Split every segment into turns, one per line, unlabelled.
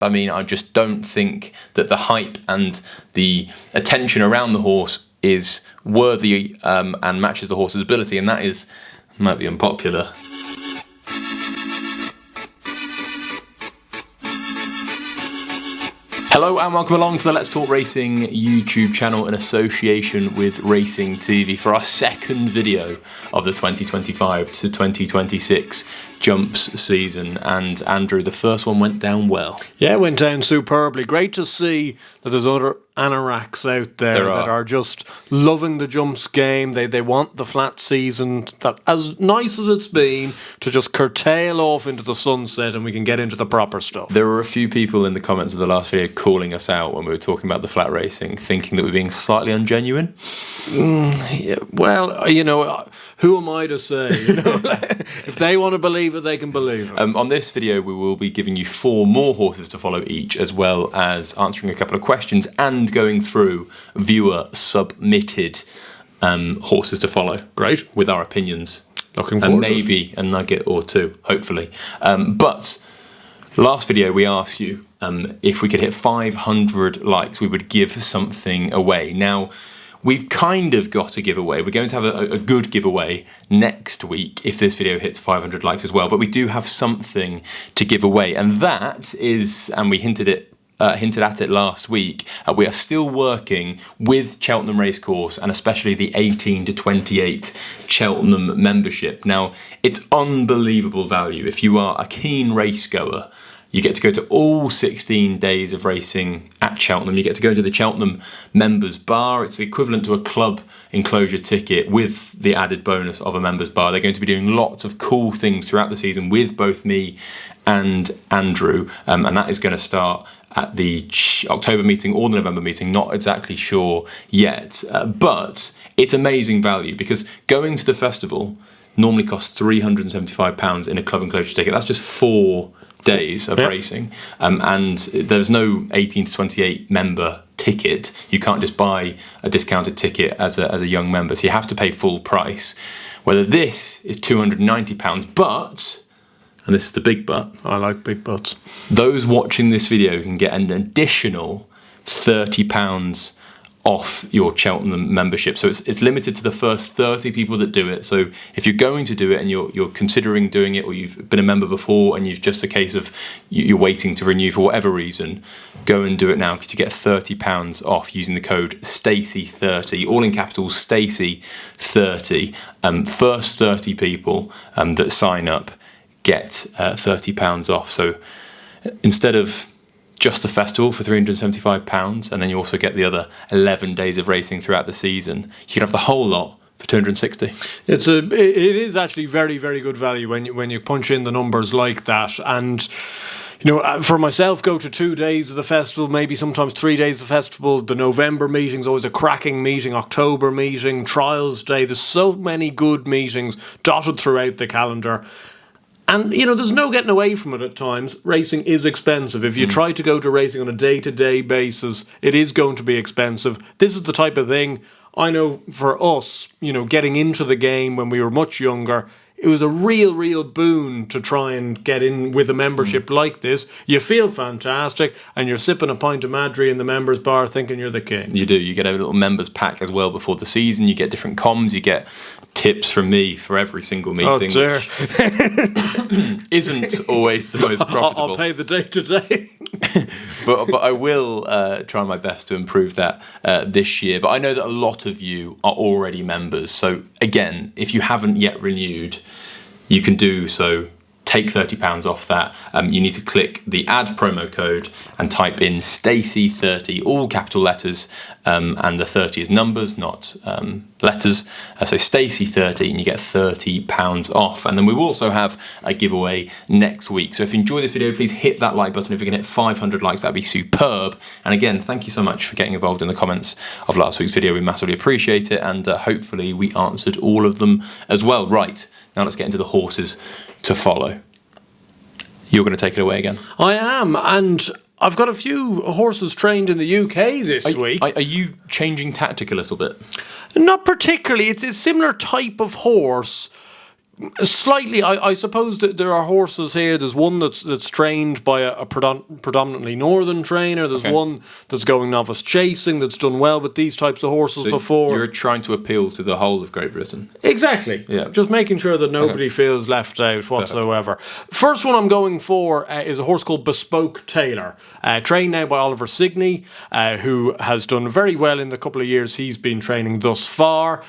I mean, I just don't think that the hype and the attention around the horse is worthy and matches the horse's ability, and that might be unpopular. Hello and welcome along to the Let's Talk Racing YouTube channel in association with Racing TV for our second video of the 2025 to 2026 jumps season. And Andrew, the first one went down well.
Yeah, it went down superbly. Great to see that there's other anoraks out there that are just loving the jumps game. They want the flat season, that as nice as it's been, to just curtail off into the sunset and we can get into the proper stuff.
There were a few people in the comments of the last video calling us out when we were talking about the flat racing, thinking that we're being slightly ungenuine.
Yeah, well, you know, who am I to say? You know, if they want to believe it, they can believe it.
On this video, we will be giving you 4 more horses to follow each, as well as answering a couple of questions and going through viewer submitted horses to follow.
Great.
With our opinions.
Looking forward
and maybe a nugget or two, hopefully. But last video, we asked you if we could hit 500 likes, we would give something away. Now, we've kind of got a giveaway. We're going to have a good giveaway next week if this video hits 500 likes as well. But we do have something to give away, and that is, and we hinted at it last week, we are still working with Cheltenham Racecourse and especially the 18 to 28 Cheltenham membership. Now, it's unbelievable value. If you are a keen race goer, you get to go to all 16 days of racing at Cheltenham. You get to go into the Cheltenham members bar. It's equivalent to a club enclosure ticket with the added bonus of a members bar. They're going to be doing lots of cool things throughout the season with both me and Andrew, and that is going to start at the October meeting or the November meeting, not exactly sure yet, but it's amazing value because going to the festival normally costs £375 in a club enclosure ticket. That's just 4 days of racing, and there's no 18 to 28 member ticket. You can't just buy a discounted ticket as a young member, so you have to pay full price. Whether this is £290, but, and this is the big but,
I like big buts,
those watching this video can get an additional £30 off your Cheltenham membership. So it's limited to the first 30 people that do it. So if you're going to do it and you're considering doing it, or you've been a member before and you've just a case of you're waiting to renew for whatever reason, go and do it now because you get £30 off using the code STACY30, all in capitals, STACY30. First 30 people that sign up get £30 off. So instead of just the festival for £375, and then you also get the other 11 days of racing throughout the season, you can have the whole lot for £260.
It is actually very, very good value when you punch in the numbers like that. And you know, for myself, go to 2 days of the festival, maybe sometimes 3 days of the festival. The November meeting's always a cracking meeting, October meeting, Trials Day. There's so many good meetings dotted throughout the calendar. And, you know, there's no getting away from it at times. Racing is expensive. If you try to go to racing on a day-to-day basis, it is going to be expensive. This is the type of thing, I know for us, you know, getting into the game when we were much younger, it was a real boon to try and get in with a membership like this. You feel fantastic, and you're sipping a pint of Madry in the members bar thinking you're the king.
You do. You get a little members pack as well before the season. You get different comms. You get tips from me for every single meeting.
Oh, dear.
Isn't always the most profitable.
I'll pay the day-to-day.
But I will try my best to improve that this year. But I know that a lot of you are already members. So again, if you haven't yet renewed, you can do so. Take £30 off that. You need to click the add promo code and type in Stacey30, all capital letters, and the 30 is numbers, not letters. So Stacey30, and you get £30 off. And then we will also have a giveaway next week. So if you enjoy this video, please hit that like button. If we can hit 500 likes, that'd be superb. And again, thank you so much for getting involved in the comments of last week's video. We massively appreciate it, and hopefully we answered all of them as well. Right, now let's get into the horses to follow. You're going to take it away again.
I am, and I've got a few horses trained in the UK this week.
Are you changing tactic a little bit?
Not particularly. It's a similar type of horse, Slightly, I suppose that there are horses here. There's one that's trained by a predominantly northern trainer. There's one that's going novice chasing that's done well with these types of horses before.
You're trying to appeal to the whole of Great Britain.
Exactly.
Yeah.
Just making sure that nobody feels left out whatsoever. First one I'm going for is a horse called Bespoke Taylor, trained now by Oliver Signey, who has done very well in the couple of years he's been training thus far.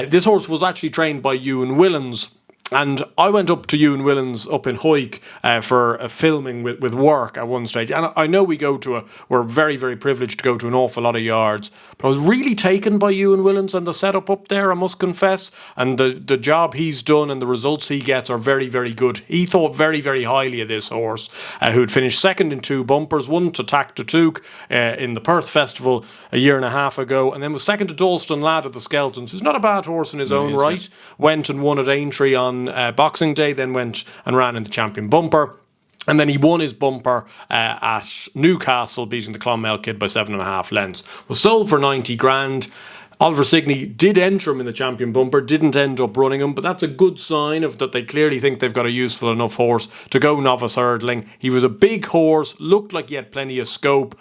This horse was actually trained by Ewan Willens. And I went up to Ewan Willens up in Hoyk for a filming with work at one stage. And I know we're very, very privileged to go to an awful lot of yards. But I was really taken by Ewan Willens and the setup up there, I must confess. And the job he's done and the results he gets are very, very good. He thought very, very highly of this horse, who had finished second in 2 bumpers, one to Tac to Took in the Perth Festival a year and a half ago, and then was second to Dalston Lad at the Skeltons, who's not a bad horse in his own right. Went and won at Aintree on Boxing Day, then went and ran in the Champion Bumper. And then he won his bumper at Newcastle, beating the Clonmel Kid by 7.5 lengths. Was sold for 90 grand. Oliver Signey did enter him in the Champion Bumper, didn't end up running him, but that's a good sign of that they clearly think they've got a useful enough horse to go novice hurdling. He was a big horse, looked like he had plenty of scope.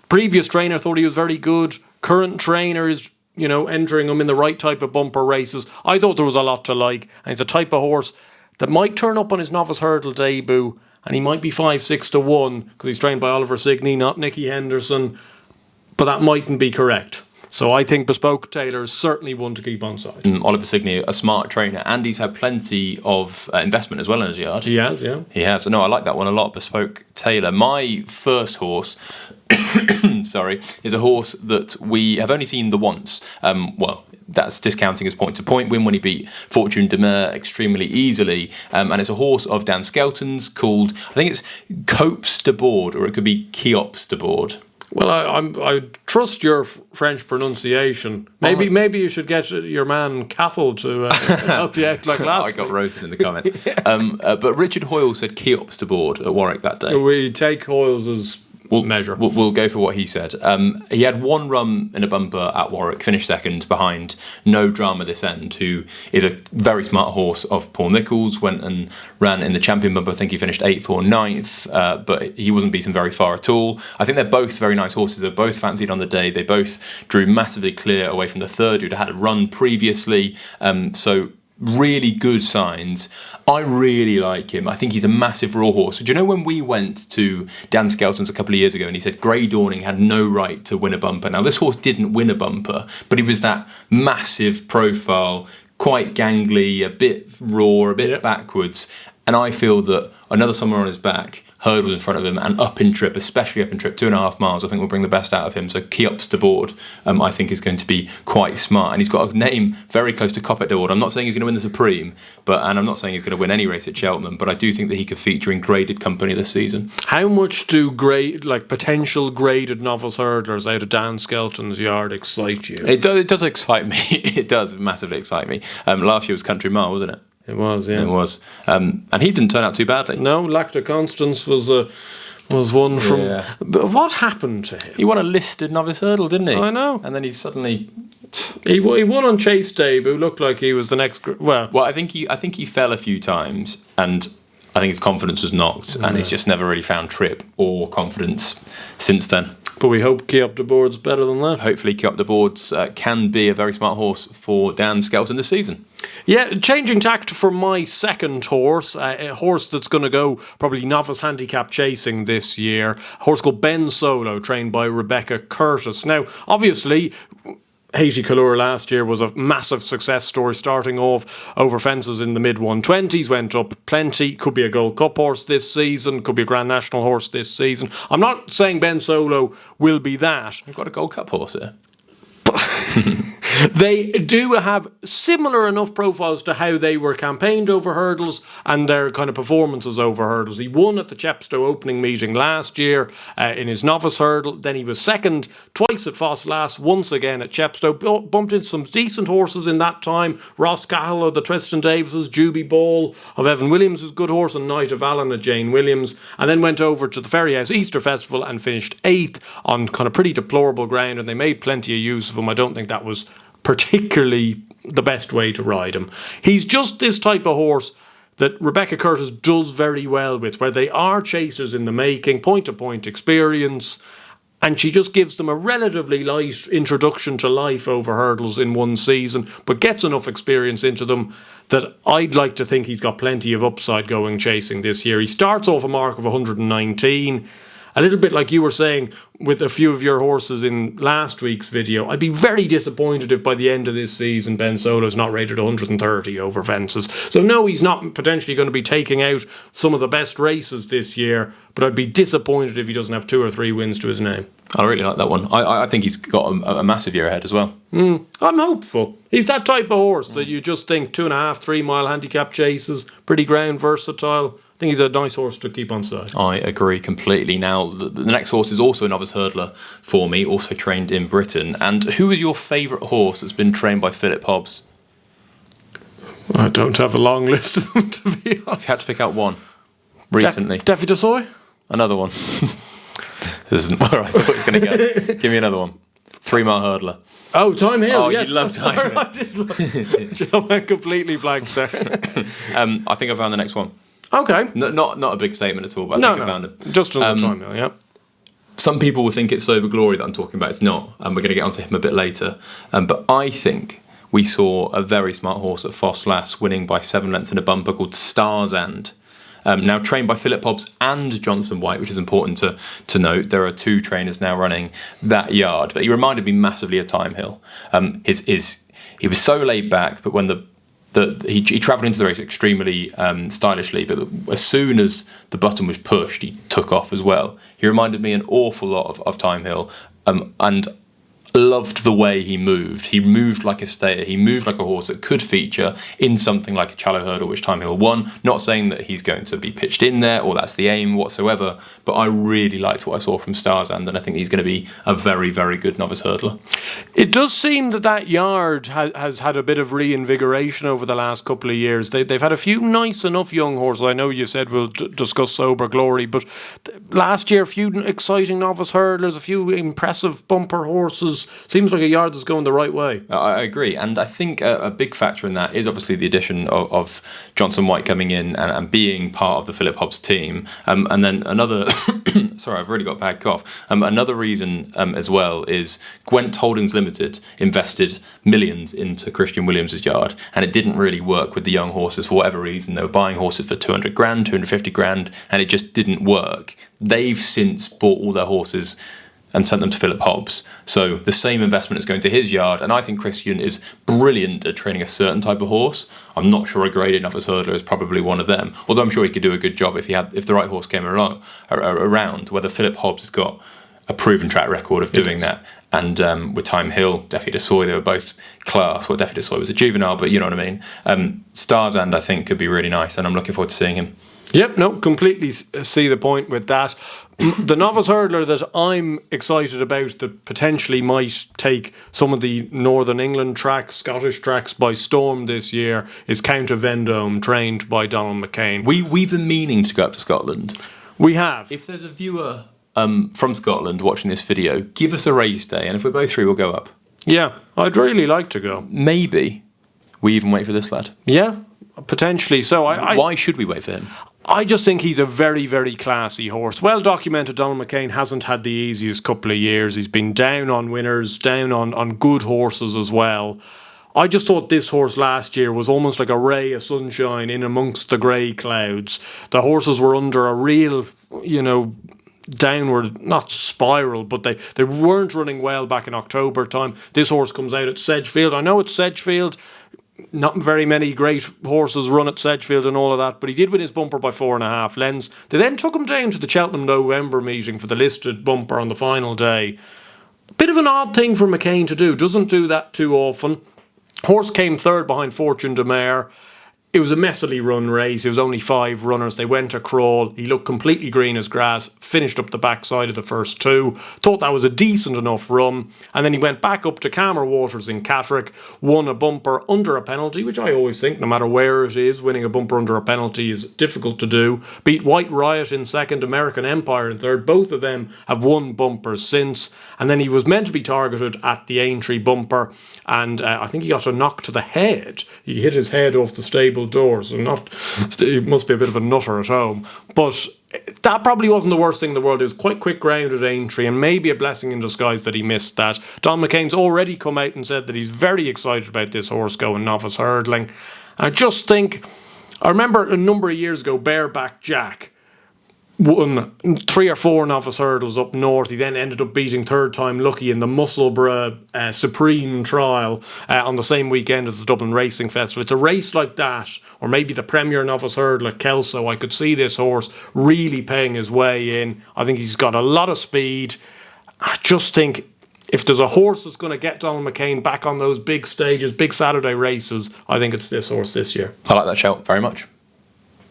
Previous trainer thought he was very good. Current trainer is entering him in the right type of bumper races. I thought there was a lot to like, and he's a type of horse that might turn up on his novice hurdle debut, and he might be 5-6 to 1 because he's trained by Oliver Signey, not Nicky Henderson, but that mightn't be correct. So I think Bespoke Taylor is certainly one to keep on side.
Oliver Signey, a smart trainer, and he's had plenty of investment as well in his yard.
He has, yeah.
He has. No, I like that one a lot, Bespoke Taylor. My first horse, is a horse that we have only seen the once. That's discounting his point-to-point win when he beat Fortune Demer extremely easily. And it's a horse of Dan Skelton's called, I think it's Copes de Board, or it could be Cheops de Board.
Well, I trust your French pronunciation. Maybe you should get your man Cathal to help you out like last
I got roasted in the comments. But Richard Hoyle said Cheops de Board at Warwick that day.
We take Hoyle's as measure.
We'll go for what he said. He had one run in a bumper at Warwick, finished second behind No Drama This End, who is a very smart horse of Paul Nicholls, went and ran in the Champion Bumper. I think he finished 8th or 9th, but he wasn't beaten very far at all. I think they're both very nice horses. They're both fancied on the day. They both drew massively clear away from the third, who'd had a run previously. So really good signs. I really like him. I think he's a massive raw horse. Do you know when we went to Dan Skelton's a couple of years ago and he said Grey Dawning had no right to win a bumper? Now, this horse didn't win a bumper, but he was that massive profile, quite gangly, a bit raw, a bit backwards. And I feel that another summer on his back, hurdles in front of him, and up in trip, especially up in trip, 2.5 miles, I think will bring the best out of him. So Cheops de Board, I think is going to be quite smart. And he's got a name very close to Coppet de Board. I'm not saying he's going to win the Supreme, and I'm not saying he's going to win any race at Cheltenham, but I do think that he could feature in graded company this season.
How much do potential graded novice hurdlers out of Dan Skelton's yard excite you?
It does excite me. It does massively excite me. Last year was Country Mile, wasn't it?
It was, yeah.
It was. And he didn't turn out too badly.
No, Lacta Constance was one from... Yeah. But what happened to him?
He won a listed novice hurdle, didn't he?
I know.
And then he suddenly...
He won on Chase debut, looked like he was the next... Well,
I think he fell a few times, and I think his confidence was knocked, and he's just never really found trip or confidence since then.
But we hope Cheops de Board's better than that.
Hopefully Cheops de Board's can be a very smart horse for Dan Skelton this season.
Yeah, changing tact for my second horse, a horse that's going to go probably novice handicap chasing this year, a horse called Ben Solo, trained by Rebecca Curtis. Now, obviously, Haiti Colour last year was a massive success story, starting off over fences in the mid-120s, went up plenty, could be a Gold Cup horse this season, could be a Grand National horse this season. I'm not saying Ben Solo will be that.
You've got a Gold Cup horse here.
They do have similar enough profiles to how they were campaigned over hurdles and their kind of performances over hurdles. He won at the Chepstow opening meeting last year in his novice hurdle. Then he was second twice at Fosslas, once again at Chepstow. Bumped into some decent horses in that time. Ross Cahill of the Tristan Davises, Juby Ball of Evan Williams, who's a good horse, and Knight of Allen of Jane Williams. And then went over to the Ferryhouse Easter Festival and finished 8th on kind of pretty deplorable ground, and they made plenty of use of him. I don't think that was particularly the best way to ride him. He's just this type of horse that Rebecca Curtis does very well with, where they are chasers in the making, point-to-point experience, and she just gives them a relatively light introduction to life over hurdles in one season, but gets enough experience into them that I'd like to think he's got plenty of upside going chasing this year. He starts off a mark of 119. A little bit like you were saying with a few of your horses in last week's video, I'd be very disappointed if by the end of this season Ben Solo's not rated 130 over fences. So no, he's not potentially going to be taking out some of the best races this year, but I'd be disappointed if he doesn't have 2 or 3 wins to his name.
I really like that one. I think he's got a massive year ahead as well.
I'm hopeful. He's that type of horse that you just think 2.5, 3 mile handicap chases, pretty ground versatile. I think he's a nice horse to keep on side.
I agree completely. Now, the next horse is also a novice hurdler for me, also trained in Britain. And who is your favourite horse that's been trained by Philip Hobbs?
I don't have a long list of them, to be honest.
If you had to pick out one recently.
Daffy Desoy?
Another one. This isn't where I thought it was going to go. Give me another one. 3 mile hurdler.
Oh, Time Hill.
Oh,
yes.
you love Time Hill.
I did. I went completely blank there.
I think I found the next one.
Okay.
Not a big statement at all, but I think I found it.
Just another Time Hill, yeah.
Some people will think it's Sober Glory that I'm talking about. It's not, and we're going to get onto him a bit later. But I think we saw a very smart horse at Foss Lass winning by 7 lengths in a bumper called Starzand. Now trained by Philip Hobbs and Johnson White, which is important to note. There are 2 trainers now running that yard. But he reminded me massively of Time Hill. He was so laid back, but when he travelled into the race extremely stylishly, but as soon as the button was pushed, he took off as well. He reminded me an awful lot of Time Hill, and loved the way he moved. He moved like a stayer. He moved like a horse that could feature in something like a Challow Hurdle, which Time Hill won. Not saying that he's going to be pitched in there or that's the aim whatsoever, but I really liked what I saw from Starzand, and I think he's going to be a very, very good novice hurdler.
It does seem that yard has had a bit of reinvigoration over the last couple of years. They've had a few nice enough young horses. I know you said we'll discuss Sober Glory, but last year a few exciting novice hurdlers, a few impressive bumper horses. Seems like a yard that's going the right way.
I agree, and I think a big factor in that is obviously the addition of Johnson White coming in and being part of the Philip Hobbs team. And then another, sorry, I've really got a bad cough. Another reason as well is Gwent Holdings Limited invested millions into Christian Williams' yard, and it didn't really work with the young horses for whatever reason. They were buying horses for 200 grand, 250 grand, and it just didn't work. They've since bought all their horses and sent them to Philip Hobbs. So the same investment is going to his yard, and I think Christian is brilliant at training a certain type of horse. I'm not sure a graded novice hurdler is probably one of them, although I'm sure he could do a good job if the right horse came around. Whether Philip Hobbs has got a proven track record of doing that, and with Time Hill, Daffy Desoy, they were both class. Well, Daffy Desoy was a juvenile, but you know what I mean. Starzand, I think, could be really nice, and I'm looking forward to seeing him.
Yep, no, completely see the point with that. The novice hurdler that I'm excited about that potentially might take some of the Northern England tracks, Scottish tracks by storm this year is Count of Vendome, trained by Donald McCain.
We've been meaning to go up to Scotland.
We have.
If there's a viewer from Scotland watching this video, give us a race day, and if we're both free, we'll go up.
Yeah, I'd really like to go.
Maybe we even wait for this lad.
Yeah, potentially. So
why should we wait for him?
I just think he's a very, very classy horse. Well documented, Donald McCain hasn't had the easiest couple of years. He's been down on winners, down on good horses as well. I just thought this horse last year was almost like a ray of sunshine in amongst the grey clouds. The horses were under a real, downward, not spiral, but they weren't running well back in October time. This horse comes out at Sedgefield. I know it's Sedgefield. Not very many great horses run at Sedgefield and all of that, but he did win his bumper by 4.5 lengths. They then took him down to the Cheltenham November meeting for the listed bumper on the final day. Bit of an odd thing for McCain to do. Doesn't do that too often. Horse came third behind Fortune de Mer. It was a messily run race. It was only 5 runners. They went a crawl. He looked completely green as grass, finished up the backside of the first 2. Thought that was a decent enough run. And then he went back up to calmer waters in Catterick, won a bumper under a penalty, which I always think, no matter where it is, winning a bumper under a penalty is difficult to do. Beat White Riot in second, American Empire in third. Both of them have won bumpers since. And then he was meant to be targeted at the Aintree bumper. And I think he got a knock to the head. He hit his head off the stable door, so he must be a bit of a nutter at home. But that probably wasn't the worst thing in the world. It was quite quick ground at Aintree, and maybe a blessing in disguise that he missed that. Don McCain's already come out and said that he's very excited about this horse going novice hurdling. I just think, I remember a number of years ago, Bareback Jack won 3 or 4 novice hurdles up north. He then ended up beating Third Time Lucky in the Musselburgh Supreme Trial on the same weekend as the Dublin Racing Festival. It's a race like that, or maybe the Premier Novice Hurdle at Kelso. I could see this horse really paying his way in. I think he's got a lot of speed. I just think if there's a horse that's going to get Donald McCain back on those big stages, big Saturday races, I think it's this horse this year.
I like that shout very much.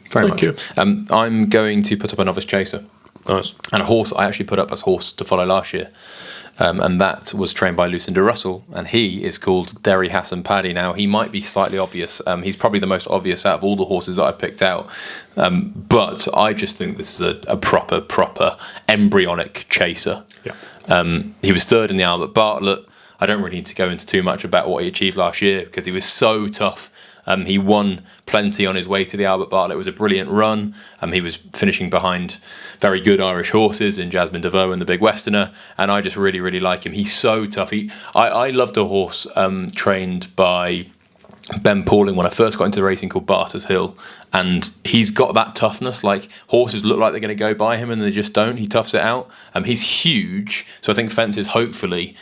Thank you. I'm going to put up a Novice Chaser.
Nice.
And a horse I actually put up as horse to follow last year. And that was trained by Lucinda Russell. And he is called Derry Hassan Paddy. Now, he might be slightly obvious. He's probably the most obvious out of all the horses that I picked out. But I just think this is a proper embryonic chaser.
Yeah.
He was third in the Albert Bartlett. I don't really need to go into too much about what he achieved last year because he was so tough. He won plenty on his way to the Albert Bartlett. It was a brilliant run. He was finishing behind very good Irish horses in Jasmine DeVoe and the Big Westerner, and I just really like him. He's so tough. I loved a horse trained by Ben Pauling when I first got into the racing called Barter's Hill, and he's got that toughness. Like, horses look like they're going to go by him and they just don't. He toughs it out. He's huge, so I think fences hopefully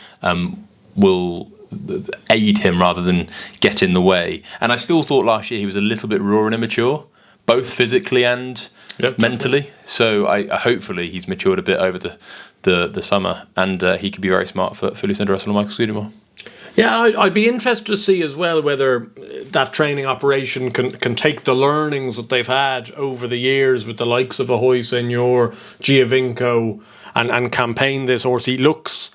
will aid him rather than get in the way. And I still thought last year he was a little bit raw and immature, both physically and mentally. Definitely. So I hopefully he's matured a bit over the summer, and he could be very smart for Lucinda Russell and Michael Scudamore.
Yeah, I'd be interested to see as well whether that training operation can take the learnings that they've had over the years with the likes of Ahoy Senor, Giovinco, and campaign this horse. He looks...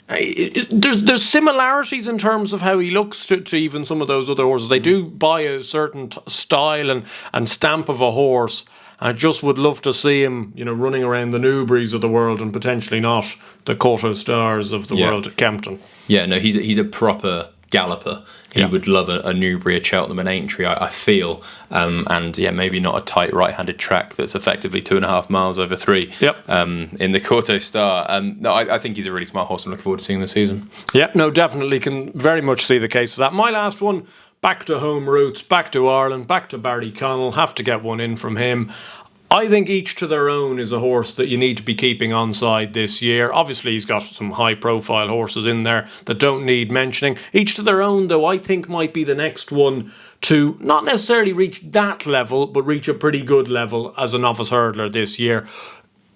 There's similarities in terms of how he looks to even some of those other horses. They do buy a certain style and stamp of a horse. I just would love to see him, running around the Newberries of the world and potentially not the Cotto Stars of the world at Kempton.
Yeah, no, he's a proper galloper. He would love a Newbury, a Cheltenham, an Aintree, I feel. And maybe not a tight right-handed track that's effectively 2.5 miles over 3.
Yep.
In the Cotto Star. No, I think he's a really smart horse. I'm looking forward to seeing this season.
Yeah, no, definitely can very much see the case of that. My last one, back to home roots, back to Ireland, back to Barry Connell. Have to get one in from him. I think Each to Their Own is a horse that you need to be keeping on side this year. Obviously, he's got some high-profile horses in there that don't need mentioning. Each to Their Own, though, I think might be the next one to not necessarily reach that level, but reach a pretty good level as a novice hurdler this year.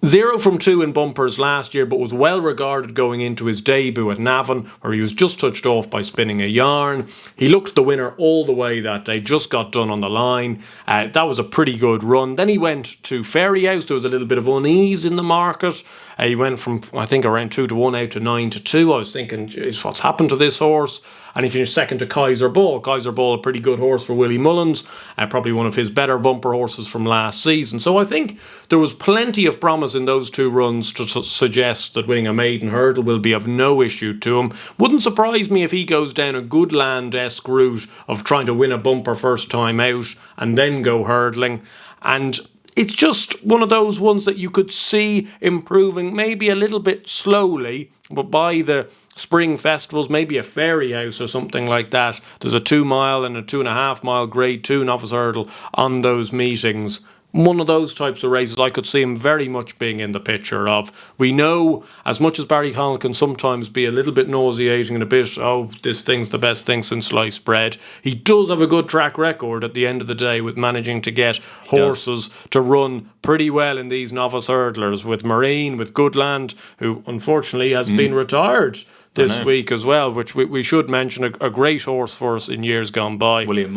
0 from 2 in bumpers last year, but was well regarded going into his debut at Navan, where he was just touched off by spinning a yarn. He looked the winner all the way that day, just got done on the line. That was a pretty good run. Then he went to Fairyhouse. There was a little bit of unease in the market. He went from, I think, around 2-1 out to 9-2. I was thinking, geez, what's happened to this horse? And he finished second to Kaiser Ball. Kaiser Ball, a pretty good horse for Willie Mullins, probably one of his better bumper horses from last season. So I think there was plenty of promise in those 2 runs to suggest that winning a maiden hurdle will be of no issue to him. Wouldn't surprise me if he goes down a Goodland-esque route of trying to win a bumper first time out and then go hurdling. And it's just one of those ones that you could see improving maybe a little bit slowly, but by the spring festivals, maybe a Fairyhouse or something like that, there's a 2 mile and a 2.5 mile grade 2 novice hurdle on those meetings. One of those types of races I could see him very much being in the picture of. We know, as much as Barry Connell can sometimes be a little bit nauseating and a bit, this thing's the best thing since sliced bread, he does have a good track record at the end of the day with managing to get horses to run pretty well in these novice hurdlers, with Marine, with Goodland, who unfortunately has been retired this week as well, which we should mention, a great horse for us in years gone by.
William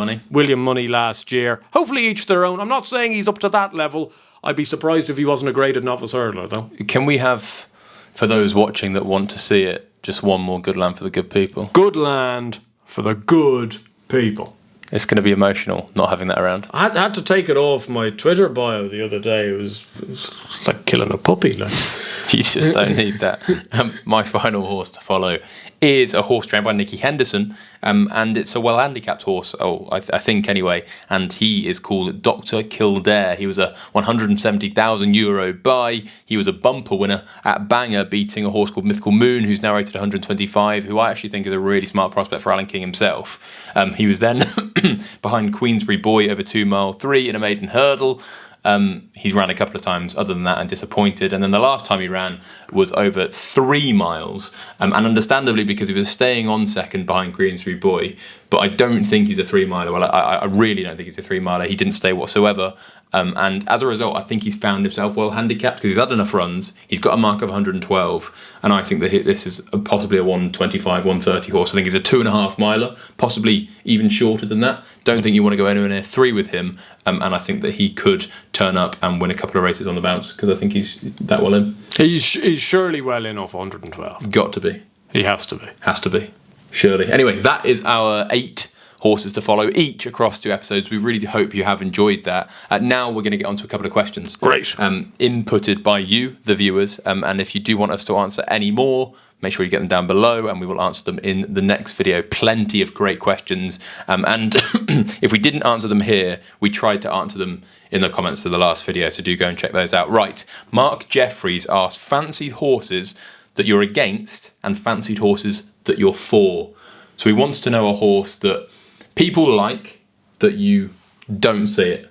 Money
last year. Hopefully each their own. I'm not saying he's up to that level. I'd be surprised if he wasn't a graded novice hurdler, though.
Can we have, for those watching that want to see it, just one more Good Land for the Good People?
Good Land for the good people.
It's going to be emotional not having that around.
I had to take it off my Twitter bio the other day. It was like killing a puppy. Like.
You just don't need that. My final horse to follow is a horse trained by Nicky Henderson, and it's a well-handicapped horse, I think anyway, and he is called Dr. Kildare. He was a €170,000 buy. He was a bumper winner at Bangor, beating a horse called Mythical Moon, who's now rated 125, who I actually think is a really smart prospect for Alan King himself. He was then behind Queensbury Boy over 2 mile 3 in a maiden hurdle. He ran a couple of times other than that and disappointed, and then the last time he ran was over 3 miles, and understandably because he was staying on second behind Queensbury Boy, but I don't think he's a 3 miler. Well, I really don't think he's a 3 miler. He didn't stay whatsoever, and as a result I think he's found himself well handicapped because he's had enough runs. He's got a mark of 112, and I think that this is possibly a 125, 130 horse. I think he's a 2.5 miler, possibly even shorter than that. Don't think you want to go anywhere near 3 with him, and I think that he could turn up and win a couple of races on the bounce because I think he's that well in.
He's surely well in off 112.
Got to be.
He has to be.
Has to be. Surely. Anyway, that is our 8 horses to follow, each across 2 episodes. We really hope you have enjoyed that. Now we're going to get on to a couple of questions.
Great.
Inputted by you, the viewers, and if you do want us to answer any more, make sure you get them down below and we will answer them in the next video. Plenty of great questions. And if we didn't answer them here, we tried to answer them in the comments to the last video, so do go and check those out. Right, Mark Jeffries asked fancied horses that you're against and fancied horses that you're for. So he wants to know a horse that people like that you don't see it.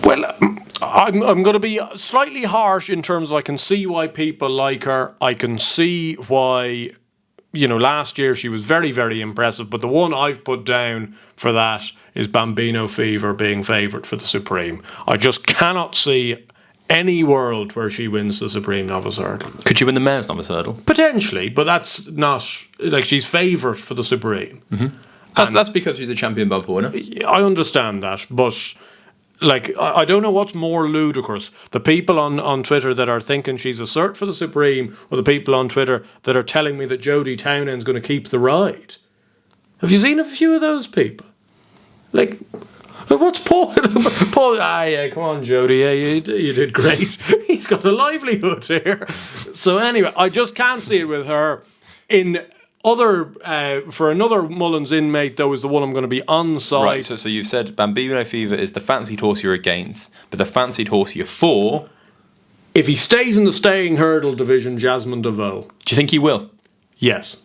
Well, I'm going to be slightly harsh in terms of I can see why people like her. I can see why, last year she was very, very impressive. But the one I've put down for that is Bambino Fever being favoured for the Supreme. I just cannot see any world where she wins the Supreme Novice Hurdle.
Could she win the Mayor's Novice Hurdle?
Potentially, but that's not... she's favoured for the Supreme.
Mm-hmm. That's because she's a champion bumper winner.
I understand that, but... I don't know what's more ludicrous. The people on Twitter that are thinking she's a cert for the Supreme, or the people on Twitter that are telling me that Jodie Townend's going to keep the ride. Have you seen a few of those people? What's Paul? Yeah, come on, Jodie. Yeah, you did great. He's got a livelihood here. So anyway, I just can't see it with her. For another Mullins inmate, though, is the one I'm going to be on side.
Right, so you've said Bambino Fever is the fancied horse you're against, but the fancied horse you're for...
If he stays in the staying hurdle division, Jasmine DeVoe.
Do you think he will?
Yes.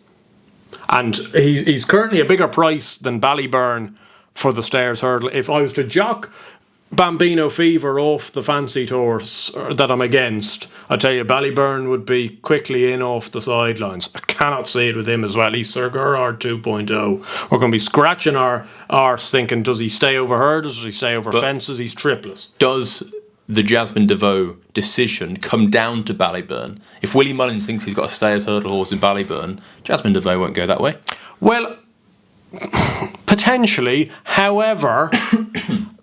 And he's currently a bigger price than Ballyburn for the stairs hurdle. If I was to jock Bambino Fever off the fancied horse that I'm against, I tell you, Ballyburn would be quickly in off the sidelines. I cannot see it with him as well. He's Sir Gerhard 2.0. We're going to be scratching our arse thinking, does he stay over hurdles? Does he stay over fences? He's tripless.
Does the Jasmine DeVoe decision come down to Ballyburn? If Willie Mullins thinks he's got a stayers hurdle horse in Ballyburn, Jasmine DeVoe won't go that way.
Well, potentially. However,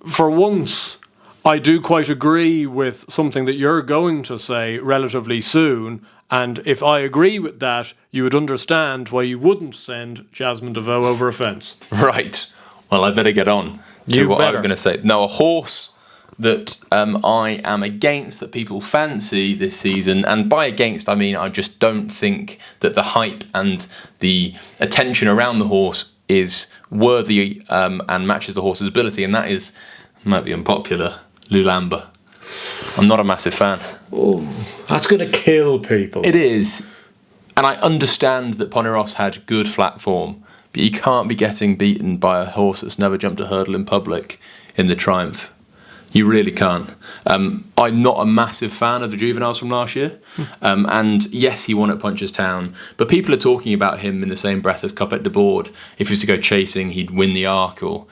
for once, I do quite agree with something that you're going to say relatively soon. And if I agree with that, you would understand why you wouldn't send Jasmine DeVoe over a fence.
Right. Well, I better get on to what I was going to say. Now, a horse that I am against that people fancy this season, and by against I mean I just don't think that the hype and the attention around the horse is worthy and matches the horse's ability, and that is, might be unpopular, Lulamba. I'm not a massive fan.
Oh, that's going to kill people.
It is, and I understand that Poneros had good flat form, but you can't be getting beaten by a horse that's never jumped a hurdle in public in the Triumph. You really can't. I'm not a massive fan of the juveniles from last year. And yes, he won at Punchestown, but people are talking about him in the same breath as Copet de Board. If he was to go chasing, he'd win the Arkle.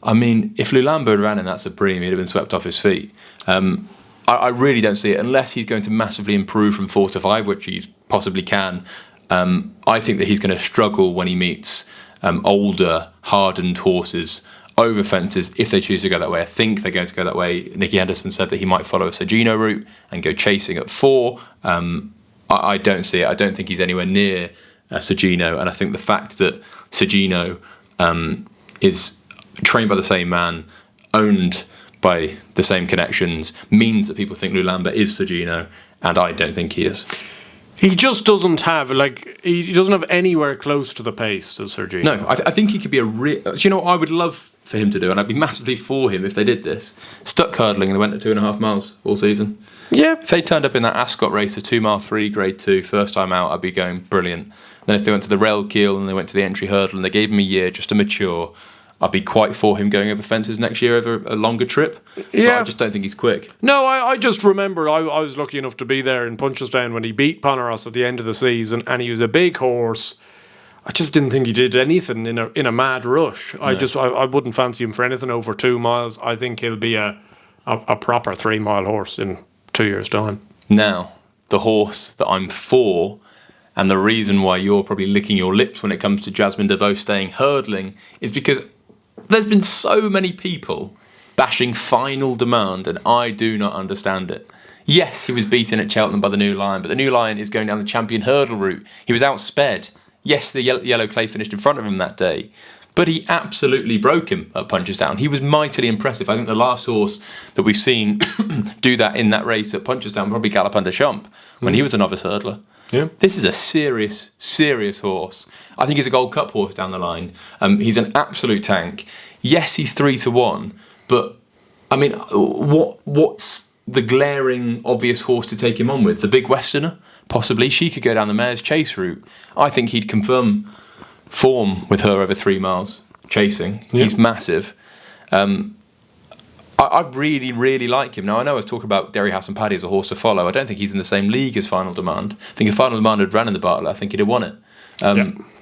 I mean, if Lulamba had ran in that Supreme, he'd have been swept off his feet. I really don't see it, unless he's going to massively improve from 4 to 5, which he possibly can. I think that he's going to struggle when he meets older, hardened horses over fences if they choose to go that way. I think they're going to go that way. Nicky Henderson said that he might follow a Sergino route and go chasing at 4. I don't see it. I don't think he's anywhere near Sergino, and I think the fact that Sergino is trained by the same man, owned by the same connections, means that people think Lulamba is Sergino, and I don't think he is.
He just doesn't have, he doesn't have anywhere close to the pace as Sergino.
No, I think he could be a real... Do you know what I would love for him to do, and I'd be massively for him if they did this? Stuck hurdling and they went to 2.5 miles all season.
Yeah.
If they turned up in that Ascot race, a 2 mile 3, grade 2, first time out, I'd be going brilliant. Then if they went to the rail keel and they went to the entry hurdle and they gave him a year just to mature, I'd be quite for him going over fences next year over a longer trip. Yeah. But I just don't think he's quick.
No, I just remember I was lucky enough to be there in Punchestown when he beat Poneros at the end of the season, and he was a big horse. I just didn't think he did anything in a mad rush. No. I wouldn't fancy him for anything over 2 miles. I think he'll be a proper 3 mile horse in 2 years' time.
Now, the horse that I'm for, and the reason why you're probably licking your lips when it comes to Jasmine Devoe staying hurdling, is because there's been so many people bashing Final Demand, and I do not understand it. Yes, he was beaten at Cheltenham by the New Lion, but the New Lion is going down the champion hurdle route. He was outsped. Yes, the yellow clay finished in front of him that day, but he absolutely broke him at Punchestown. He was mightily impressive. I think the last horse that we've seen do that in that race at Punchestown, probably Galopin de Champ, when he was a novice hurdler.
Yeah.
This is a serious, serious horse. I think he's a Gold Cup horse down the line. He's an absolute tank. Yes, he's 3-1, but I mean, what's the glaring, obvious horse to take him on with? The Big Westerner? Possibly. She could go down the Mare's Chase route. I think he'd confirm form with her over 3 miles chasing. Yeah. He's massive. I really, really like him. Now, I know I was talking about Derry House and Paddy as a horse to follow. I don't think he's in the same league as Final Demand. I think if Final Demand had ran in the Bartlett, I think he'd have won it.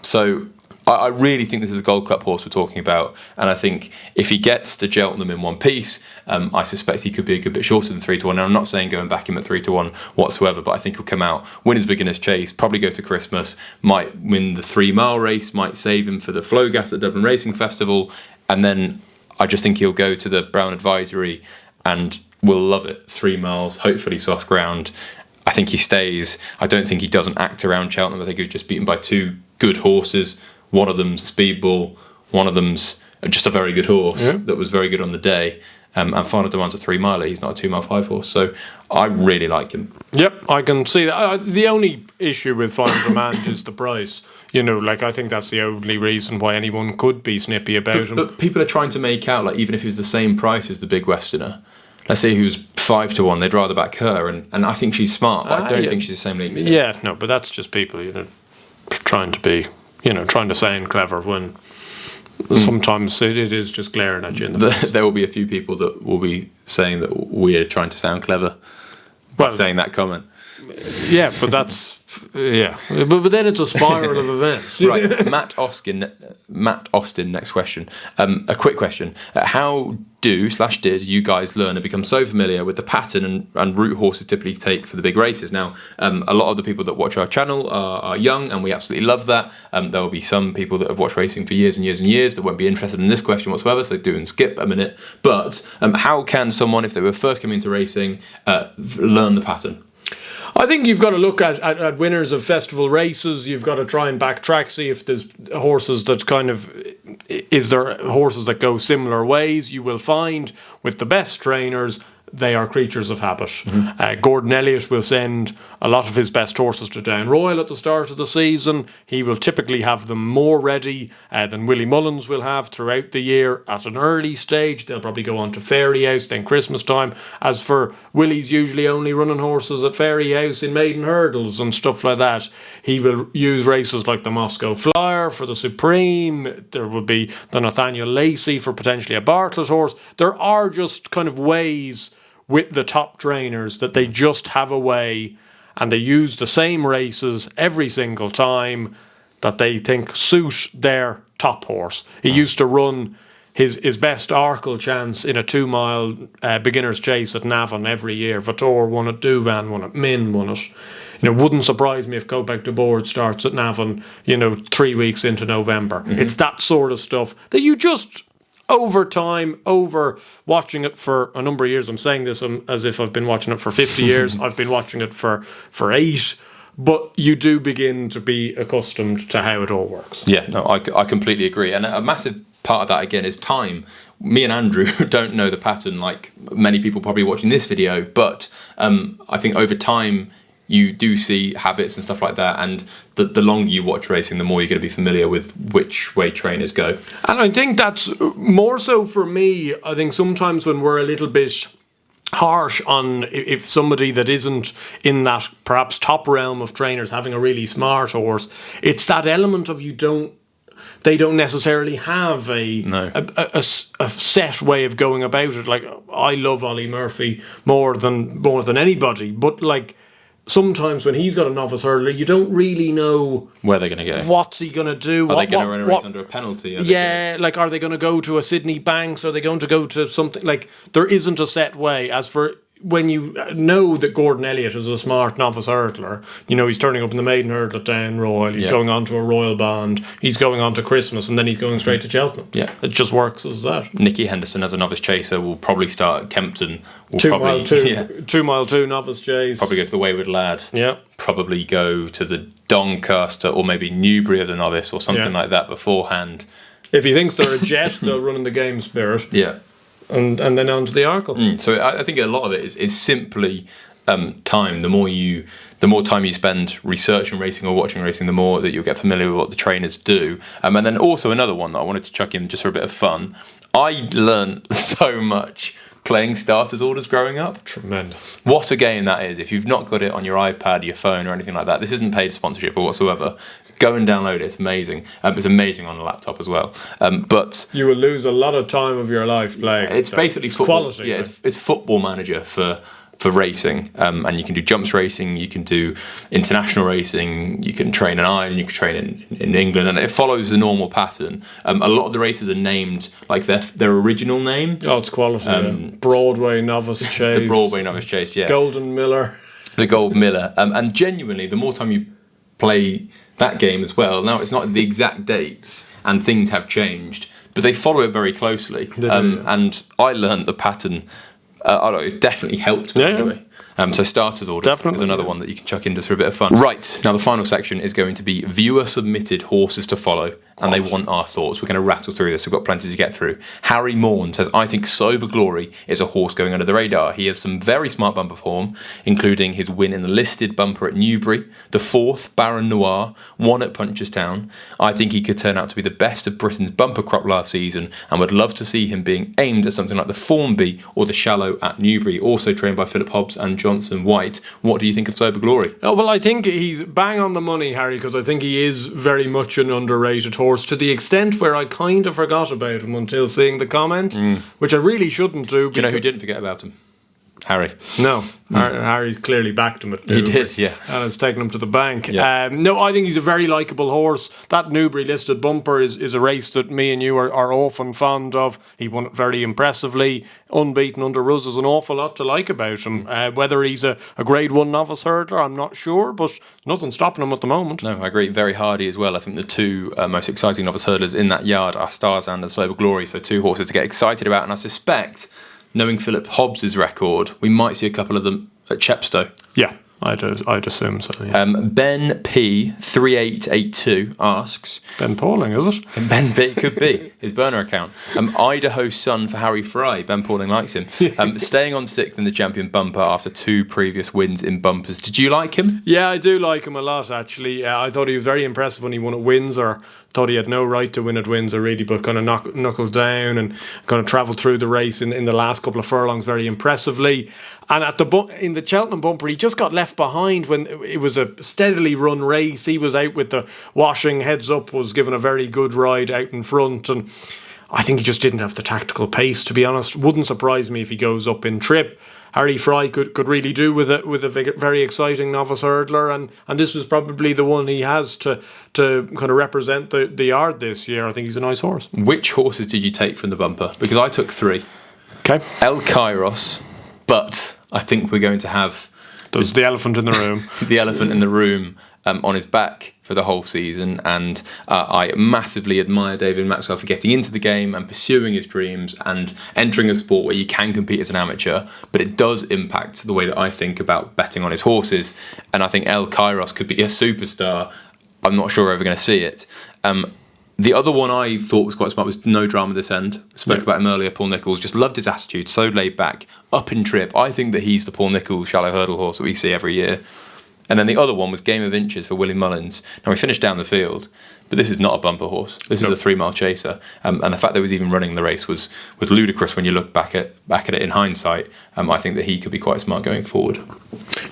So I really think this is a Gold Cup horse we're talking about. And I think if he gets to Cheltenham in one piece, I suspect he could be a good bit shorter than 3-1. And I'm not saying going back him at 3-1 whatsoever, but I think he'll come out, win his beginner's chase, probably go to Christmas, might win the 3 mile race, might save him for the Flogas at the Dublin Racing Festival, and then I just think he'll go to the Brown Advisory and will love it. 3 miles, hopefully soft ground. I think he stays. I don't think he doesn't act around Cheltenham. I think he was just beaten by 2 good horses. One of them's a speedball. One of them's just a very good horse that was very good on the day. And Final Demand's a 3 miler. He's not a 2 mile 5 horse. So I really like him.
Yep, I can see that. The only issue with Final Demand is the price. You know, I think that's the only reason why anyone could be snippy about him.
But people are trying to make out, even if he was the same price as the Big Westerner, let's say he was 5-1, they'd rather back her. And I think she's smart, but I don't think she's the same league.
Yeah, no, but that's just people, trying to be, trying to sound clever when sometimes it is just glaring at you in the face.
There will be a few people that will be saying that we're trying to sound clever by saying that comment.
Yeah, but that's... Yeah, but then it's a spiral of events.
Right, Matt Austin, next question. A quick question. How did you guys learn and become so familiar with the pattern and route horses typically take for the big races? Now, a lot of the people that watch our channel are young, and we absolutely love that. There will be some people that have watched racing for years and years and years that won't be interested in this question whatsoever, so do and skip a minute. But how can someone, if they were first coming into racing, learn the pattern?
I think you've got to look at winners of festival races. You've got to try and backtrack, see if there's horses that is there horses that go similar ways. You will find with the best trainers, they are creatures of habit. Mm-hmm. Gordon Elliott will send a lot of his best horses to Down Royal at the start of the season. He will typically have them more ready than Willie Mullins will have throughout the year at an early stage. They'll probably go on to Fairy House, then Christmas time. As for Willie's usually only running horses at Fairy House in maiden hurdles and stuff like that. He will use races like the Moscow Flyer for the Supreme. There will be the Nathaniel Lacey for potentially a Bartlett horse. There are just kind of ways with the top trainers that they just have a way, and they use the same races every single time that they think suit their top horse. He used to run his best Arkle chance in a 2 mile beginner's chase at Navan every year. Vator won it, Douvan won it, Min won it. Wouldn't surprise me if Kopek de Board starts at Navan, 3 weeks into November. It's that sort of stuff that you just, over time, over watching it for a number of years. I'm saying this as if I've been watching it for 50 years. I've been watching it for 8. But you do begin to be accustomed to how it all works.
Yeah, no, I completely agree. And a massive part of that, again, is time. Me and Andrew don't know the pattern like many people probably watching this video, but I think over time you do see habits and stuff like that, and the longer you watch racing, the more you're going to be familiar with which way trainers go.
And I think that's more so for me. I think sometimes when we're a little bit harsh on if somebody that isn't in that perhaps top realm of trainers having a really smart horse, it's that element of they don't necessarily have a set way of going about it. Like, I love Ollie Murphy more than anybody, but like, sometimes when he's got a novice hurdler, you don't really know
where they're going to go.
What's he going to do?
Are they going to run a race under a penalty?
Like, are they going to go to a Sydney Banks? Are they going to go to something? Like, there isn't a set way. As for when you know that Gordon Elliott is a smart novice hurdler, he's turning up in the maiden hurdle at Down Royal, he's going on to a Royal Bond, he's going on to Christmas, and then he's going straight to Cheltenham. Yeah. It just works as that.
Nicky Henderson as a novice chaser will probably start at Kempton.
2 mile 2 novice chase.
Probably go to the Wayward Lad.
Yeah.
Probably go to the Doncaster or maybe Newbury as a novice or something like that beforehand.
If he thinks they're a jet, they'll run in the Game Spirit.
Yeah.
And then on to the Arkle.
So I think a lot of it is simply time. The more time you spend researching racing or watching racing, the more that you'll get familiar with what the trainers do. And then also another one that I wanted to chuck in just for a bit of fun. I learned so much playing starters orders growing up.
Tremendous.
What a game that is. If you've not got it on your iPad, your phone or anything like that, this isn't paid sponsorship or whatsoever. Go and download it. It's amazing. It's amazing on a laptop as well. But
you will lose a lot of time of your life playing.
It's basically football.
Quality.
Yeah, it's Football Manager for racing. And you can do jumps racing, you can do international racing, you can train in Ireland, you can train in England, and it follows the normal pattern. A lot of the races are named like their original name.
Oh, it's quality. Broadway Novice Chase.
The Broadway Novice Chase, yeah.
Golden Miller.
The Gold Miller. And genuinely, the more time you play that game as well, now it's not the exact dates and things have changed, but they follow it very closely. And I learned the pattern. It definitely helped me anyway. So starters orders is another one that you can chuck in just for a bit of fun. Right, now the final section is going to be viewer submitted horses to follow, and they want our thoughts. We're going to rattle through this. We've got plenty to get through. Harry Morn says, I think Sober Glory is a horse going under the radar. He has some very smart bumper form, including his win in the listed bumper at Newbury, the 4th Baron Noir, 1 at Punchestown. I think he could turn out to be the best of Britain's bumper crop last season, and would love to see him being aimed at something like the Formby or the Shallow at Newbury, also trained by Philip Hobbs and Johnson White. What do you think of Sober Glory?
Oh, well, I think he's bang on the money, Harry, because I think he is very much an underrated horse, to the extent where I kind of forgot about him until seeing the comment, which I really shouldn't do.
Do you know who didn't forget about him? Harry.
No. Harry clearly backed him at Newbury.
He did, yeah.
And it's taken him to the bank.
Yeah.
No, I think he's a very likeable horse. That Newbury listed bumper is a race that me and you are often fond of. He won it very impressively. Unbeaten under Ruz. There's an awful lot to like about him. Whether he's a Grade 1 novice hurdler, I'm not sure, but nothing stopping him at the moment.
No, I agree. Very hardy as well. I think the two most exciting novice hurdlers in that yard are Starzand and Sober Glory, so 2 horses to get excited about, and I suspect, knowing Philip Hobbs' record, we might see a couple of them at Chepstow.
Yeah, I'd assume so. Yeah.
Ben P 3882 asks,
Ben Pauling, is it?
Ben B could be his burner account. Idaho son for Harry Fry. Ben Pauling likes him. Staying on 6th in the champion bumper after 2 previous wins in bumpers. Did you like him?
Yeah, I do like him a lot, actually. I thought he was very impressive when he won at Windsor. Thought he had no right to win at Windsor, really, but kind of knuckled down and kind of travelled through the race in the last couple of furlongs very impressively. And in the Cheltenham bumper, he just got left behind when it was a steadily run race. He was out with the washing, heads up, was given a very good ride out in front. And I think he just didn't have the tactical pace, to be honest. Wouldn't surprise me if he goes up in trip. Harry Fry could really do with a very exciting novice hurdler, and this was probably the one he has to kind of represent the yard this year. I think he's a nice horse.
Which horses did you take from the bumper? Because I took 3.
Okay.
El Kairos, but I think we're going to have...
There's the elephant in the room.
The elephant in the room on his back for the whole season, and I massively admire David Maxwell for getting into the game and pursuing his dreams and entering a sport where you can compete as an amateur, but it does impact the way that I think about betting on his horses, and I think El Kairos could be a superstar. I'm not sure we're ever going to see it. The other one I thought was quite smart was No Drama This End. Spoke about him earlier, Paul Nicholls. Just loved his attitude, so laid back, up in trip. I think that he's the Paul Nicholls shallow hurdle horse that we see every year. And then the other one was Game of Inches for Willie Mullins. Now, we finished down the field, but this is not a bumper horse. This is a 3-mile chaser. And the fact that he was even running the race was ludicrous when you look back at it in hindsight. I think that he could be quite smart going forward.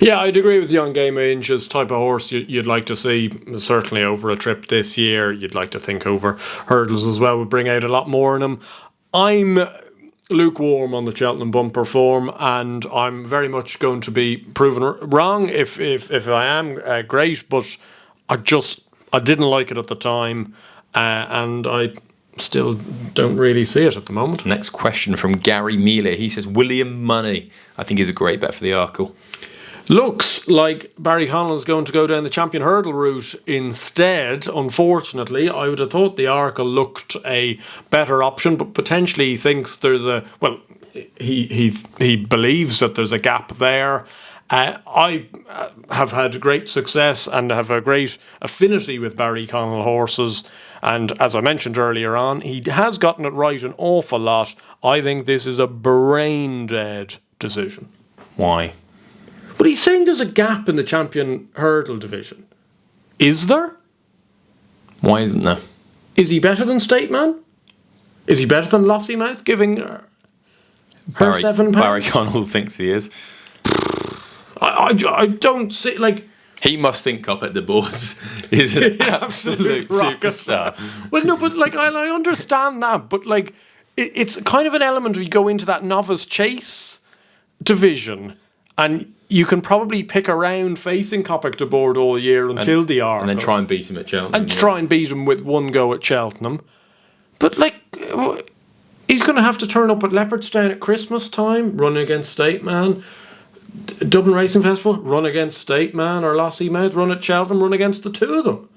Yeah, I'd agree with you on Game of Inches. Type of horse you'd like to see, certainly over a trip this year. You'd like to think over hurdles as well would bring out a lot more in him. I'm lukewarm on the Cheltenham bumper form, and I'm very much going to be proven wrong if I am. Great, but I didn't like it at the time, and I still don't really see it at the moment.
Next question from Gary Mealy. He says William Money. I think he's a great bet for the Arkle.
Looks like Barry Connell is going to go down the champion hurdle route instead. Unfortunately, I would have thought the Arkle looked a better option, but potentially he thinks there's a... Well, he believes that there's a gap there. I have had great success and have a great affinity with Barry Connell horses. And as I mentioned earlier on, he has gotten it right an awful lot. I think this is a brain-dead decision.
Why?
But he's saying there's a gap in the champion hurdle division. Is there?
Why isn't there?
Is he better than Stateman? Is he better than Lossiemouth giving her £7?
Barry Connell thinks he is.
I don't see, like...
He must think up at the boards. He's an absolute superstar.
Well, no, but like I understand that, but like it's kind of an element where you go into that novice chase division, and you can probably pick around facing Coppic de Board all year until the Arkle.
And then try and beat him at Cheltenham.
And try and beat him with one go at Cheltenham. But, like, he's going to have to turn up at Leopardstown at Christmas time, run against Stateman. Dublin Racing Festival, run against Stateman or Lossiemouth, run at Cheltenham, run against the two of them.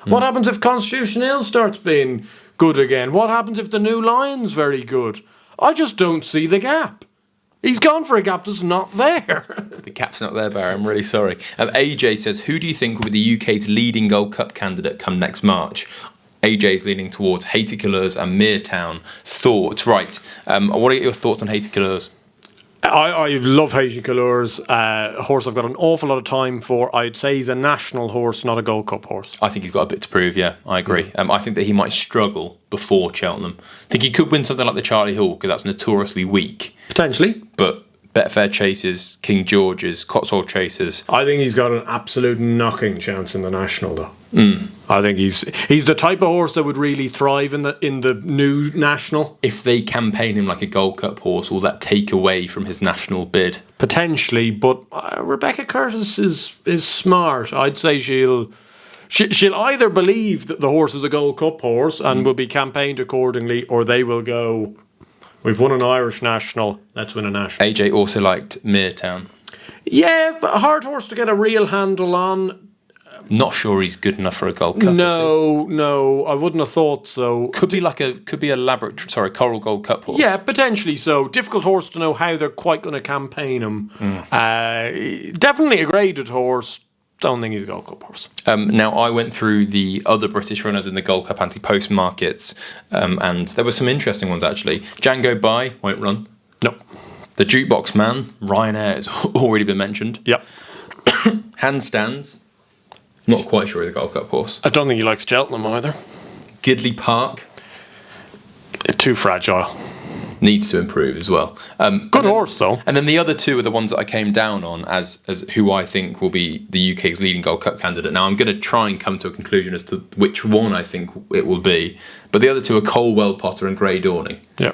What happens if Constitution Hill starts being good again? What happens if the New Lion's very good? I just don't see the gap. He's gone for a gap that's not there.
The gap's not there, Barry. I'm really sorry. AJ says, who do you think will be the UK's leading Gold Cup candidate come next March? AJ's leaning towards Haiti Couleurs and Meartown. Thoughts? Right. What are your thoughts on Haiti Couleurs?
I love Haiti Couleurs. A horse I've got an awful lot of time for. I'd say he's a national horse, not a Gold Cup horse.
I think he's got a bit to prove, yeah. I agree. I think that he might struggle before Cheltenham. I think he could win something like the Charlie Hall, because that's notoriously weak.
Potentially.
But Betfair Chases, King George's, Cotswold Chasers.
I think he's got an absolute knocking chance in the national, though. I think he's the type of horse that would really thrive in the new national.
If they campaign him like a Gold Cup horse, will that take away from his national bid?
Potentially, but Rebecca Curtis is smart. I'd say she'll either believe that the horse is a Gold Cup horse and will be campaigned accordingly, or they will go, we've won an Irish national, let's win a national.
AJ also liked Meartown.
Yeah, but a hard horse to get a real handle on.
Not sure he's good enough for a Gold Cup.
No, I wouldn't have thought so.
Could be a Coral Gold Cup horse.
Yeah, potentially so. Difficult horse to know how they're quite going to campaign him. Definitely a graded horse. Don't think he's a Gold Cup horse.
Now, I went through the other British runners in the Gold Cup anti-post markets, and there were some interesting ones actually. Django Bai won't run.
No.
The Jukebox Man, Ryanair, has already been mentioned.
Yep.
Handstands. Not quite sure he's a Gold Cup horse.
I don't think he likes Cheltenham either.
Gidley Park.
Too fragile.
needs to improve as well.
Good horse, though.
And then the other two are the ones that I came down on as who I think will be the UK's leading Gold Cup candidate. Now, I'm going to try and come to a conclusion as to which one I think it will be. But the other two are Colwell Potter and Grey Dawning.
Yeah.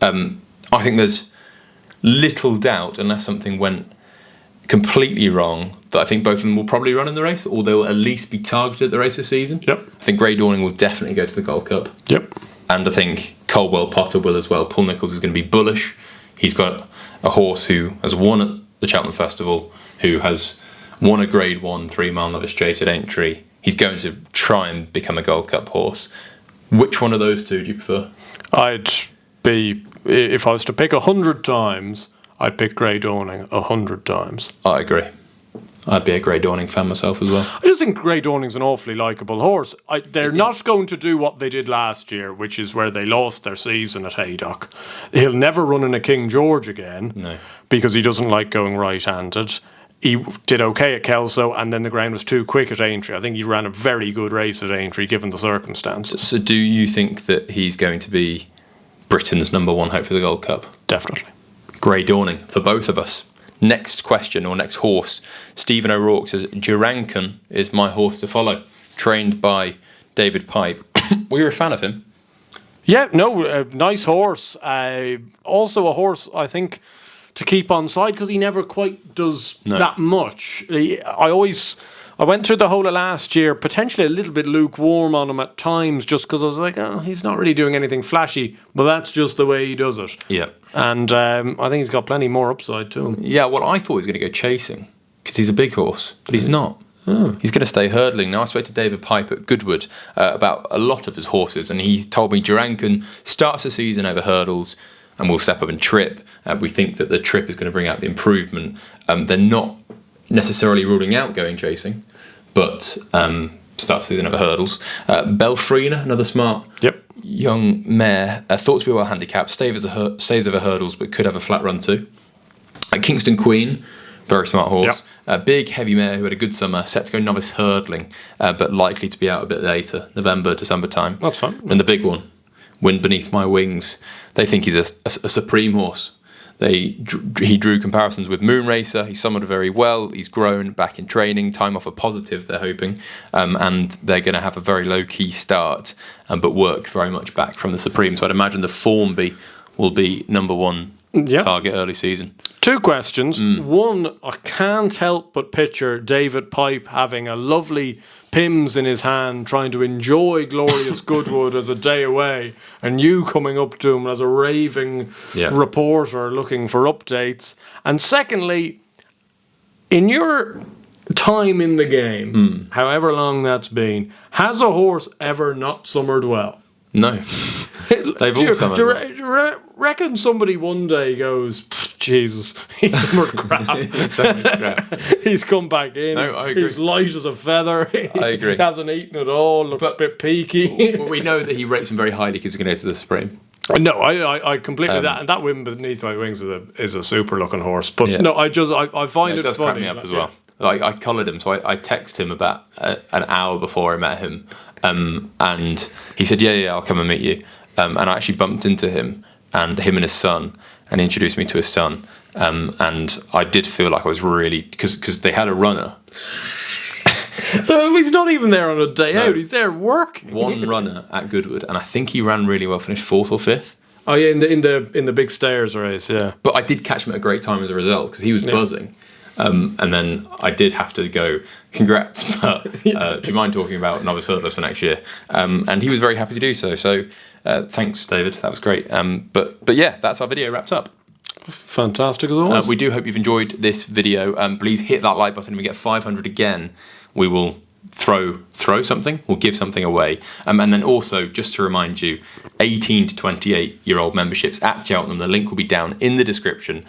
I think there's little doubt, unless something went completely wrong, that I think both of them will probably run in the race, or they'll at least be targeted at the race this season.
Yep.
I think Grey Dawning will definitely go to the Gold Cup.
Yep.
And I think Colwell Potter will as well. Paul Nicholls is going to be bullish. He's got a horse who has won at the Cheltenham Festival, who has won a Grade 1 3-mile novice chase at Aintree. He's going to try and become a Gold Cup horse. Which one of those two do you prefer?
If I was to pick 100 times, I'd pick Grey Dawning 100 times.
I agree. I'd be a Grey Dawning fan myself as well.
I just think Grey Dawning's an awfully likeable horse. They're not going to do what they did last year, which is where they lost their season at Haydock. He'll never run in a King George again, because he doesn't like going right-handed. He did okay at Kelso, and then the ground was too quick at Aintree. I think he ran a very good race at Aintree, given the circumstances.
So do you think that he's going to be Britain's #1 hope for the Gold Cup?
Definitely.
Grey Dawning for both of us. Next question, or next horse. Stephen O'Rourke says, Durancan is my horse to follow, trained by David Pipe. Were you a fan of him?
Yeah, no, nice horse. Also a horse, I think, to keep on side, because he never quite does that much. I went through the whole of last year, potentially a little bit lukewarm on him at times, just because I was like, oh, he's not really doing anything flashy, but that's just the way he does it.
Yeah.
And I think he's got plenty more upside to him.
Yeah, well, I thought he was going to go chasing, because he's a big horse, but he's not. He's going to stay hurdling. Now, I spoke to David Pipe at Goodwood about a lot of his horses, and he told me Durancan starts the season over hurdles and will step up and trip. We think that the trip is going to bring out the improvement. They're not necessarily ruling out going chasing, but starts the season over hurdles. Belfrina, another smart young mare, thought to be well handicapped, stays over hurdles, but could have a flat run too. Kingston Queen, very smart horse. A big heavy mare who had a good summer, set to go novice hurdling, but likely to be out a bit later, November, December time.
That's fine.
And the big one, Wind Beneath My Wings. They think he's a supreme horse. He drew comparisons with Moonracer. He's summered very well. He's grown back in training. Time off a positive, they're hoping. And they're going to have a very low-key start, but work very much back from the Supreme. So I'd imagine the form will be #1 target early season.
2 questions. One, I can't help but picture David Pipe having a lovely Pimm's in his hand, trying to enjoy Glorious Goodwood as a day away, and you coming up to him as a raving reporter looking for updates. And secondly, in your time in the game, however long that's been, has a horse ever not summered well?
No. They've all summered well.
Do you reckon somebody one day goes, Jesus, he's summered crap. He's come back in.
No, I agree.
He's light as a feather.
I agree.
He hasn't eaten at all. Looks a bit peaky.
But we know that he rates him very highly because he's going to go to the Supreme.
No, I completely that, and that Wind Beneath My Wings is a super looking horse. But no, I find it
does
funny.
Crack me up as well. I collared him, so I texted him about an hour before I met him, and he said, "Yeah, I'll come and meet you." And I actually bumped into him and his son, and he introduced me to his son. And I did feel like I was really because they had a runner.
So he's not even there on a day out. He's there working.
One runner at Goodwood, and I think he ran really well. Finished 4th or 5th.
Oh yeah, in the big stayers race, yeah.
But I did catch him at a great time as a result because he was buzzing. And then I did have to go, congrats, but do you mind talking about novice hurdlers for next year? And he was very happy to do so. So thanks, David. That was great. But yeah, that's our video wrapped up.
Fantastic as always.
We do hope you've enjoyed this video. Please hit that like button. If we get 500 again, we will throw something. We'll give something away. And then also, just to remind you, 18 to 28-year-old memberships at Cheltenham. The link will be down in the description.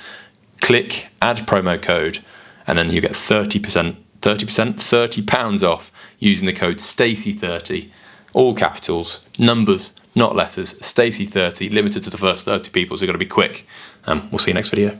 Click, add promo code, and then you get 30% £30 off using the code Stacey30. All capitals, numbers, not letters. Stacey30, limited to the first 30 people, so you've got to be quick. We'll see you next video.